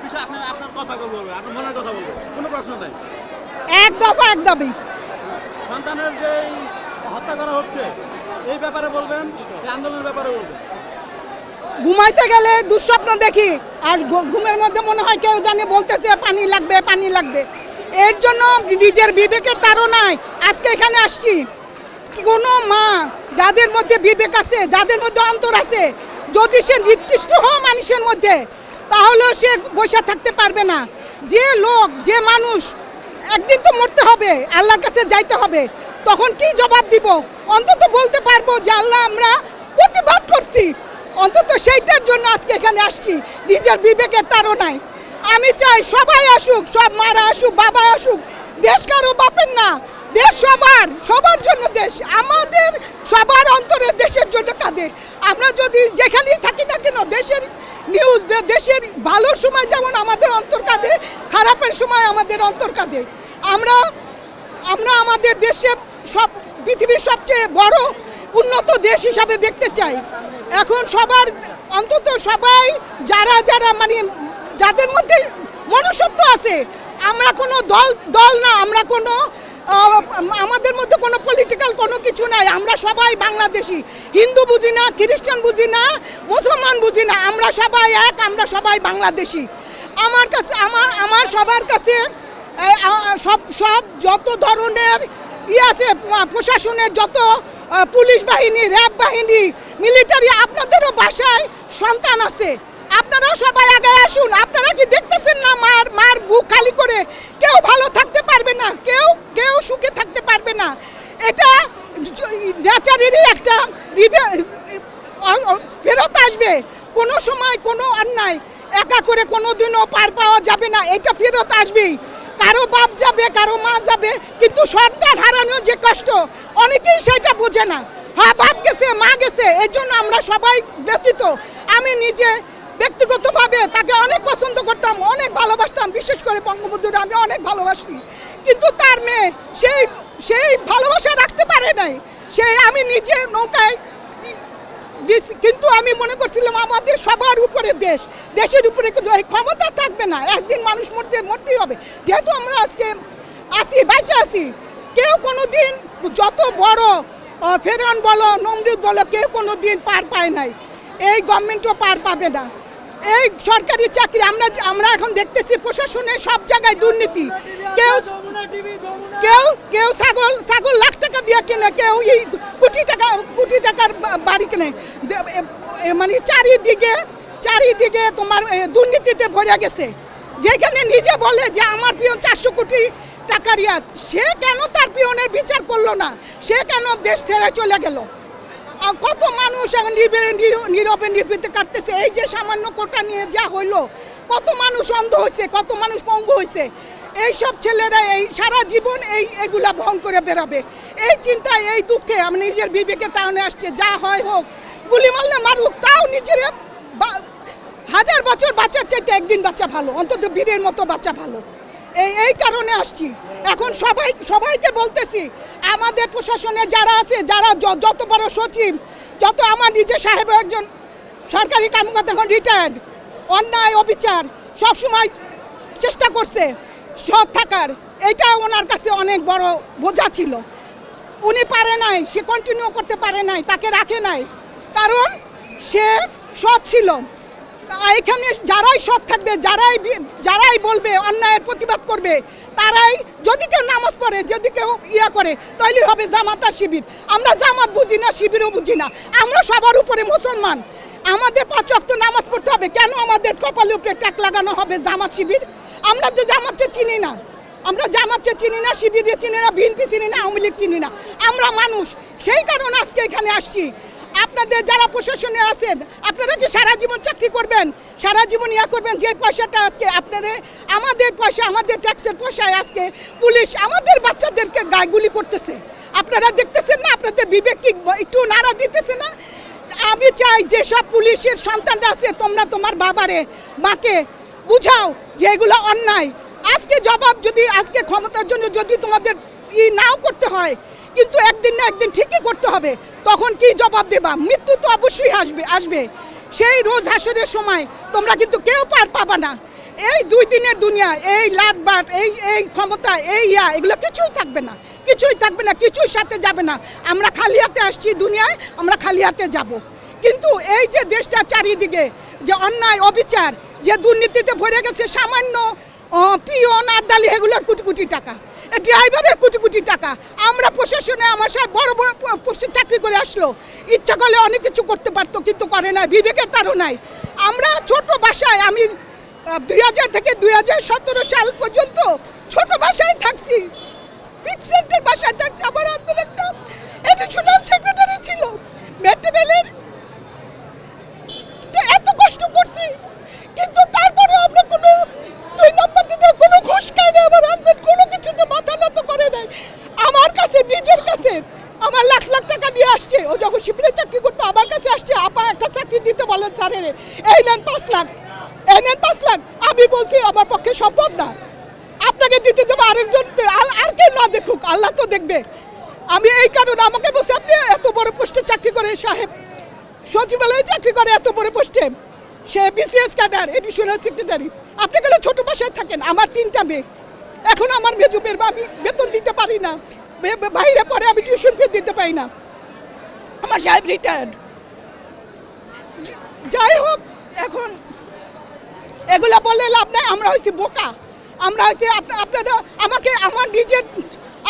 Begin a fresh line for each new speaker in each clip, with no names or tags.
বিষয়ে আপনার কথা বলবো, আপনার মনের কথা বলবো, কোনো প্রশ্ন নাই।
এক দফা এক দাবি।
সন্তানের যে হত্যা করা হচ্ছে এই ব্যাপারে বলবেন, এই আন্দোলনের ব্যাপারে বলবেন।
ঘুমাইতে গেলে দুঃস্বপ্ন দেখি, আর ঘুমের মধ্যে মনে হয় কেউ জানে বলতেছে পানি লাগবে পানি লাগবে। এর জন্য নিজের বিবেকের তাড়নায় আজকে এখানে আসছি। কোনো মা যাদের মধ্যে বিবেক আছে, যাদের মধ্যে অন্তর আছে, যদি সে নিকৃষ্ট হয় মানুষের মধ্যে, তাহলে সে বসে থাকতে পারবে না। যে লোক, যে মানুষ, একদিন তো মরতে হবে, আল্লাহর কাছে যাইতে হবে। তখন কি জবাব দিব? অন্তত বলতে পারবো যে আল্লাহ আমরা প্রতিবাদ করছি। অন্তত সেইটার জন্য আজকে এখানে আসছি, নিজের বিবেকের তাড়নায়। আমি চাই সবাই আসুক, সব মারা আসুক, বাবা আসুক। দেশ কারো বাপের না, দেশ সবার, সবার জন্য দেশ। আমাদের সবার অন্তরে দেশের জন্য কাঁদে। আমরা যদি যেখানেই থাকি না কেন, দেশের নিউজ, দেশের ভালো সময় যেমন আমাদের অন্তর কাঁদে, খারাপের সময় আমাদের অন্তর কাঁদে। আমরা আমাদের দেশে সব পৃথিবীর সবচেয়ে বড় উন্নত দেশ হিসাবে দেখতে চাই। এখন সবার, অন্তত সবাই যারা মানে যাদের মধ্যে মনুষ্যত্ব আছে, আমরা কোনো দল না, আমরা কোনো আমাদের মধ্যে কোনো পলিটিক্যাল কোনো কিছু নাই। আমরা সবাই বাংলাদেশি। হিন্দু বুঝি না, খ্রিস্টান বুঝি না, মুসলমান বুঝি না, আমরা সবাই এক, আমরা সবাই বাংলাদেশি। আমার কাছে আমার সবার কাছে সব যত ধরনের আছে, প্রশাসনের যত পুলিশ বাহিনী, র্যাব বাহিনী, মিলিটারি, আপনাদেরও বাসায় সন্তান আছে। আপনারাও সবাই আগে আসুন। আপনারা কি দেখতেছেন না মার বুক খালি করে কেউ ভালো থাকতে পারবে না, কেউ সুখে থাকতে পারবে না। এটা নেচারেরই একটা ফেরত আসবে। কোনো সময় কোনো অন্যায় একা করে কোনো দিনও পার পাওয়া যাবে না, এটা ফেরত আসবেই। কারো বাপ যাবে, কারো মা যাবে, কিন্তু সন্তান হারানোর যে কষ্ট অনেকেই সেটা বোঝে না। হ্যাঁ, বাপ গেছে, মা গেছে, এই জন্য আমরা সবাই ব্যথিত। আমি নিজে ব্যক্তিগতভাবে তাকে অনেক পছন্দ করতাম, অনেক ভালোবাসতাম, বিশেষ করে বঙ্গবন্ধুরা আমি অনেক ভালোবাসি। কিন্তু তার মেয়ে সেই ভালোবাসা রাখতে পারে নাই। আমি নিজে নৌকায়, কিন্তু আমি মনে করছিলাম আমাদের সবার উপরে দেশের উপরে ক্ষমতা থাকবে না, একদিন মানুষ মরতেই হবে। যেহেতু আমরা আজকে বেঁচে আছি, কেউ কোনো দিন, যত বড় ফেরাউন বলো, নমরুদ বলো, কেউ কোনো দিন পার পায় নাই। এই গভর্নমেন্টও পার পাবে না। এই সরকারি চাকরি আমরা এখন দেখতেছি প্রশাসনের সব জায়গায় দুর্নীতি। কেউ ছাগল লাখ টাকা দিয়ে কিনে, কেউ কোটি টাকার বাড়ি কিনে। মানে চারিদিকে তোমার দুর্নীতিতে ভরে গেছে। যেখানে নিজে বলে যে আমার পিয়ন 400 কোটি টাকার সে কেন তার পিয়নের বিচার করলো না? সে কেন দেশ ছেড়ে চলে গেল? কত মানুষ এখন নীরবে নির্বিতে কাটতেছে। এই যে সামান্য কোটা নিয়ে যা হইলো, কত মানুষ অন্ধ হয়েছে, কত মানুষ পঙ্গু হয়েছে। এইসব ছেলেরা এই সারা জীবন এগুলা বহন করে বেরাবে। এই চিন্তায়, এই দুঃখে আমি নিজের বিবেকে তাহলে আসছে, যা হয় হোক, গুলি মারলে মারুক, তাও নিজের 1000 বছর বাঁচার চাইতে একদিন বাচ্চা ভালো, অন্তত বীরের মতো বাচ্চা ভালো। এই কারণে আসছি। এখন সবাইকে বলতেছি, আমাদের প্রশাসনে যারা আছে, যারা যত বড় সচিব, যত আমার নিজের সাহেব একজন সরকারি কর্মকর্তা, এখন রিটায়ার্ড, অন্যায় অবিচার সবসময় চেষ্টা করছে সৎ থাকার। এটা ওনার কাছে অনেক বড় বোঝা ছিল। উনি পারে নাই, সে কন্টিনিউ করতে পারে নাই, তাকে রাখে নাই, কারণ সে সৎ ছিল। এখানে যারাই সৎ থাকবে, যারাই বলবে, অন্যায়ের প্রতিবাদ করবে, তারাই, যদি কেউ নামাজ পড়ে, যদি কেউ করে, তাহলে হবে জামাত আর শিবির। আমরা জামাত বুঝি না, শিবিরও বুঝি না। আমরা সবার উপরে মুসলমান, আমাদের 5 ওয়াক্ত নামাজ পড়তে হবে। কেন আমাদের কপালের উপরে ট্যাগ লাগানো হবে জামাত শিবির? আমরা তো জামাতকে চিনি না, শিবিরকে চিনি না, বিএনপি চিনি না, আওয়ামী লীগ চিনি না। আমরা মানুষ, সেই কারণে আজকে এখানে আসছি। আপনাদের যারা প্রশাসনে আছেন, আপনারা কি সারা জীবন চাকরি করবেন, সারা জীবন করবেন? যে পয়সাটা আজকে আপনাদের, আমাদের পয়সা, আমাদের ট্যাক্সের পয়সায় আজকে পুলিশ আমাদের বাচ্চাদেরকে গায়ে করতেছে। আপনারা দেখতেছেন না? আপনাদের বিবেক কি একটু নাড়া দিতেছে না? আমি চাই যে সব পুলিশের সন্তানরা আছে, তোমরা তোমার বাবারে, মাকে বুঝাও যে এগুলো অন্যায়। আজকে জবাব, যদি আজকে ক্ষমতার জন্য যদি তোমাদের নাও করতে হয়, কিন্তু একদিন না একদিন ঠিকই করতে হবে। তখন কি জবাব দেবা? মৃত্যু তো অবশ্যই আসবে। সেই রোজ হাসরের সময় তোমরা কিন্তু কেউ পার পাবা না। এই 2 দিনের দুনিয়া, এই লাটবাট, এই ক্ষমতা, এই এগুলো কিছুই থাকবে না, কিছুই থাকবে না, কিছুই সাথে যাবে না। আমরা খালি হাতে আসছি দুনিয়ায়, আমরা খালি হাতে যাব। কিন্তু এই যে দেশটা চারিদিকে যে অন্যায় অবিচার, যে দুর্নীতিতে ভরে গেছে, সামান্য পিওন আড্ডালি এগুলোর কোটি কোটি টাকা, ড্রাইভারের কোটি কোটি টাকা। আমরা প্রশাসনে আমার সাহেব বড় বড় পোস্টে চাকরি করে আসলো, ইচ্ছা করলে অনেক কিছু করতে পারতো, কিন্তু করে না, বিবেকের তারও নাই। আমরা ছোট বাসায়, আমি 2000 থেকে 2017 সাল পর্যন্ত ছোট বাসায় থাকছি, প্রেসিডেন্টের বাসায় থাকছি। আমার হাজবেন্ড একটা এডিশনাল সেক্রেটারি ছিল মেটেরিয়ালের, এত কষ্ট করছি, কিন্তু তারপরে আমরা কোনো 2 নম্বর দিকে কোনো ঘুষ খাই না। আমার হাজবেন্ড কোনো কিছুতে মাথা নত করে নাই। আমার কাছে, নিজের কাছে আমার লাখ লাখ টাকা নিয়ে আসছে। ও যখন শিবিরে চাকরি করতো আমার কাছে আসছে, আপা একটা চাকরি দিতে বলেন স্যারের, এই নেন 5 লাখ, এই নেন 5 লাখ। আমি বলছি আমার পক্ষে সম্ভব না, আপনাকে দিতে যাবো আরেকজন, আর কেউ না দেখুক, আল্লাহ তো দেখবে। আমি এই কারণে আমাকে বলছি, আপনি এত বড় পোস্টে চাকরি করে সাহেব, সচিবালয়ে চাকরি করে এত বড় পোস্টে, সে বিসিএস ক্যাডার, এডিশনাল সেক্রেটারি, আপনি গেলে ছোট বাসায় থাকেন। আমার 3টা মেয়ে, এখন আমার মেজো মেয়ের আমি বেতন দিতে পারি না, বাইরে পরে আমি টিউশন ফি দিতে পারি না। আমার সাহেব রিটায়ার্ড। যাই হোক, এখন এগুলা বলে লাভ নাই। আমরা হয়েছি বোকা, আমরা হয়েছি আপনাদের, আমাকে আমার নিজের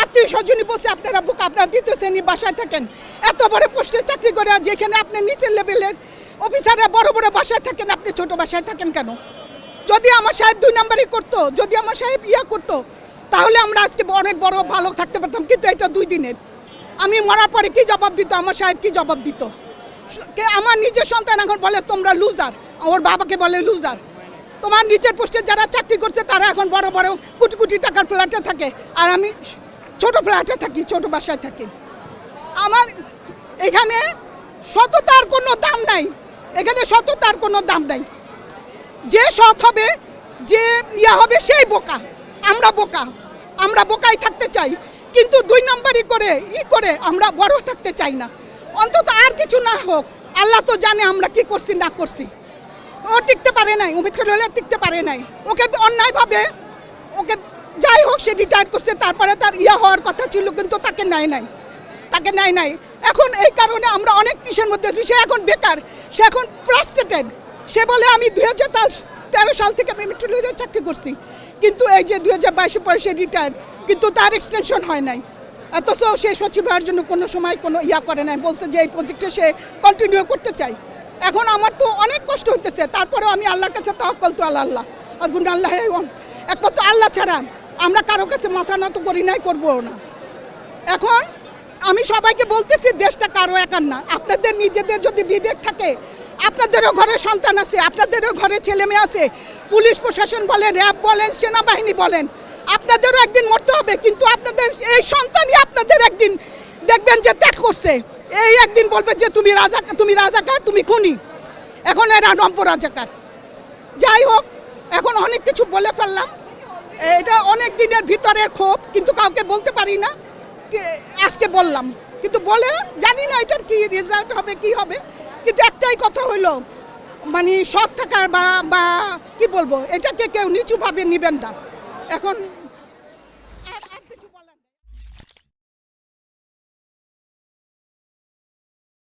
আত্মীয় স্বজনই বলছে আপনারা বোকা, আপনারা 2য় শ্রেণী বাসায় থাকেন, এত বড় পোস্টে চাকরি করে, যেখানে আপনি নিচের লেভেলের অফিসাররা বড় বড় বাসায় থাকেন, আপনি ছোট বাসায় থাকেন কেন? যদি আমার সাহেব 2 নম্বরই করতো, যদি আমার সাহেব করতো, তাহলে আমরা আজকে অনেক বড় ভালো থাকতে পারতাম। কিন্তু এটা 2 দিনের, আমি মরার পরে কি জবাব দিত আমার সাহেব, কি জবাব দিত? আমার নিজের সন্তান এখন বলে তোমরা লুজার, ওর বাবাকে বলে লুজার। তোমার নিচের পোস্টে যারা চাকরি করছে তারা এখন বড় বড় কোটি কোটি টাকার ফ্ল্যাটে থাকে, আর আমি ছোট ফ্ল্যাটে থাকি, ছোট বাসায় থাকি। আমার এখানে সততার কোনো দাম নাই, এখানে সততার কোনো দাম নাই। যে সৎ হবে, যে হবে, সেই বোকা। আমরা বোকা, আমরা বোকাই থাকতে চাই, কিন্তু 2 নম্বরই করে আমরা বড় থাকতে চাই না। অন্তত আর কিছু না হোক, আল্লাহ তো জানে আমরা কি করছি না করছি। ও টিকতে পারে নাই, হলে টিকতে পারে নাই, ওকে অন্যায়ভাবে, ওকে যাই হোক সে রিটায়ার করছে, তারপরে তার হওয়ার কথা ছিল, কিন্তু তাকে নেয় নাই। এখন এই কারণে আমরা অনেক কিসের মধ্যে আছি। সে এখন বেকার, সে এখন ফ্রাস্ট্রেটেড। সে বলে আমি 2013 সাল থেকে আমি মেট্রোরেলে চাকরি করছি, কিন্তু এই যে 2022 পরে সে রিটায়ার্ড, কিন্তু তার এক্সটেনশন হয় নাই। অথচ সে সচিব হওয়ার জন্য কোনো সময় কোনো করে নাই, বলছে যে এই প্রজেক্টে সে কন্টিনিউ করতে চায়। এখন আমার তো অনেক কষ্ট হইতেছে, তারপরেও আমি আল্লাহর কাছে তাওয়াক্কাল তো আল্লাহ, আল্লাহ একমাত্র আল্লাহ ছাড়া আমরা কারো কাছে মাথা নত করি নাই, করবো না। এখন আমি সবাইকে বলতেছি, দেশটা কারো একার না। আপনাদের নিজেদের যদি বিবেক থাকে, আপনাদেরও ঘরে সন্তান আছে, আপনাদেরও ঘরে ছেলে মেয়ে আছে, পুলিশ প্রশাসন বলেন, র্যাব বলেন, সেনাবাহিনী বলেন, আপনাদেরও একদিন মরতে হবে। কিন্তু আপনাদের এই সন্তানই আপনাদের একদিন দেখবেন যে ত্যাগ করছে, এই একদিন বলবে যে তুমি রাজাকার, তুমি খুনি। এখন এরা নম্ব রাজাকার। যাই হোক, এখন অনেক কিছু বলে ফেললাম, এটা অনেক দিনের ভিতরের ক্ষোভ, কিন্তু কাউকে বলতে পারি না, আজকে বললাম। কিন্তু বলে জানি না এটার কি রেজাল্ট হবে, কি হবে। কিন্তু একটাই কথা হইলো, মানে সৎ থাকার বা কি বলবো, এটাকে কেউ নিচুভাবে নেবেন না। এখন